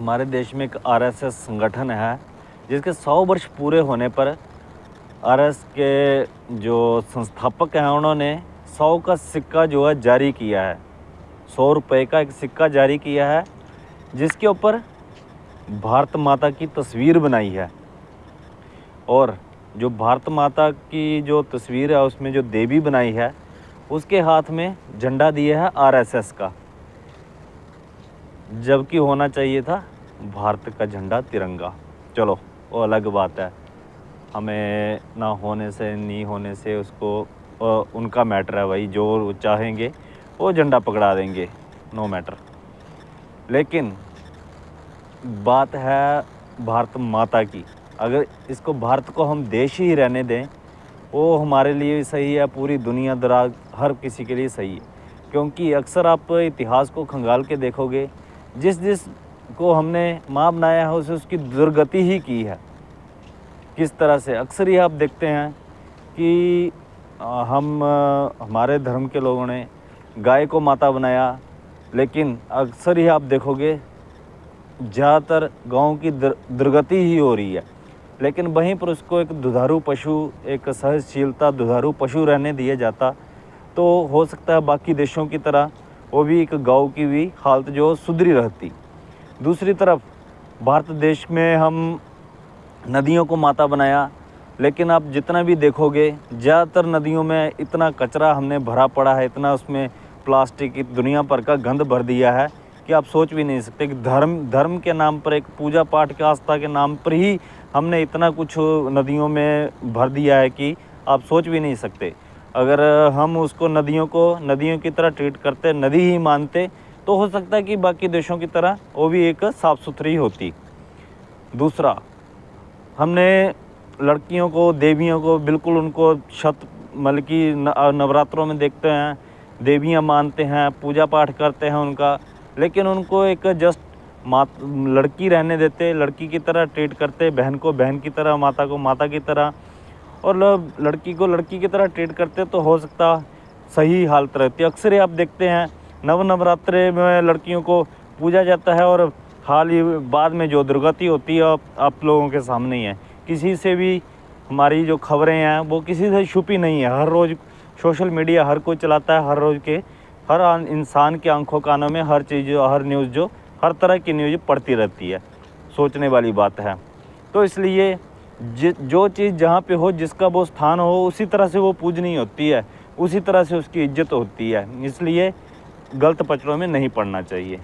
हमारे देश में एक आरएसएस संगठन है, जिसके 100 वर्ष पूरे होने पर आरएस के जो संस्थापक हैं उन्होंने 100 का सिक्का जो है जारी किया है। 100 रुपये का एक सिक्का जारी किया है, जिसके ऊपर भारत माता की तस्वीर बनाई है। और जो भारत माता की जो तस्वीर है उसमें जो देवी बनाई है, उसके हाथ में झंडा दिया है आरएसएस का, जबकि होना चाहिए था भारत का झंडा तिरंगा। चलो वो अलग बात है, हमें ना होने से नहीं होने से उसको उनका मैटर है भाई, जो चाहेंगे वो झंडा पकड़ा देंगे, नो मैटर। लेकिन बात है भारत माता की। अगर इसको भारत को हम देश ही रहने दें, वो हमारे लिए सही है, पूरी दुनिया दराज हर किसी के लिए सही है। क्योंकि अक्सर आप इतिहास को खंगाल के देखोगे, जिस को हमने माँ बनाया है उसे उसकी दुर्गति ही की है। किस तरह से अक्सर ही आप देखते हैं कि हमारे धर्म के लोगों ने गाय को माता बनाया, लेकिन अक्सर ही आप देखोगे ज़्यादातर गाँव की दुर्गति ही हो रही है। लेकिन वहीं पर उसको एक दुधारू पशु, एक सहनशीलता दुधारू पशु रहने दिया जाता, तो हो सकता है बाकी देशों की तरह वो भी एक गाँव की भी हालत जो सुधरी रहती। दूसरी तरफ भारत देश में हम नदियों को माता बनाया, लेकिन आप जितना भी देखोगे ज़्यादातर नदियों में इतना कचरा हमने भरा पड़ा है, इतना उसमें प्लास्टिक की दुनिया भर का गंद भर दिया है कि आप सोच भी नहीं सकते कि धर्म के नाम पर, एक पूजा पाठ के आस्था के नाम पर ही हमने इतना कुछ नदियों में भर दिया है कि आप सोच भी नहीं सकते। अगर हम उसको नदियों की तरह ट्रीट करते, नदी ही मानते, तो हो सकता है कि बाकी देशों की तरह वो भी एक साफ़ सुथरी होती। दूसरा, हमने लड़कियों को, देवियों को बिल्कुल उनको मतलब कि नवरात्रों में देखते हैं, देवियां मानते हैं, पूजा पाठ करते हैं उनका, लेकिन उनको एक जस्ट लड़की रहने देते, लड़की की तरह ट्रीट करते, बहन को बहन की तरह, माता को माता की तरह, और लड़की को लड़की की तरह ट्रीट करते, तो हो सकता सही हालत रहती है। अक्सर ही आप देखते हैं नवरात्रे में लड़कियों को पूजा जाता है, और हाल ही बाद में जो दुर्गति होती है आप लोगों के सामने ही है। किसी से भी हमारी जो खबरें हैं वो किसी से छुपी नहीं है। हर रोज़ सोशल मीडिया हर कोई चलाता है, हर रोज़ के हर इंसान के आंखों कानों में हर चीज़, हर न्यूज़, जो हर तरह की न्यूज़ पड़ती रहती है। सोचने वाली बात है। तो इसलिए जो चीज़ जहाँ पे हो, जिसका वो स्थान हो, उसी तरह से वो पूजनीय होती है, उसी तरह से उसकी इज्जत होती है। इसलिए गलत पचड़ों में नहीं पड़ना चाहिए।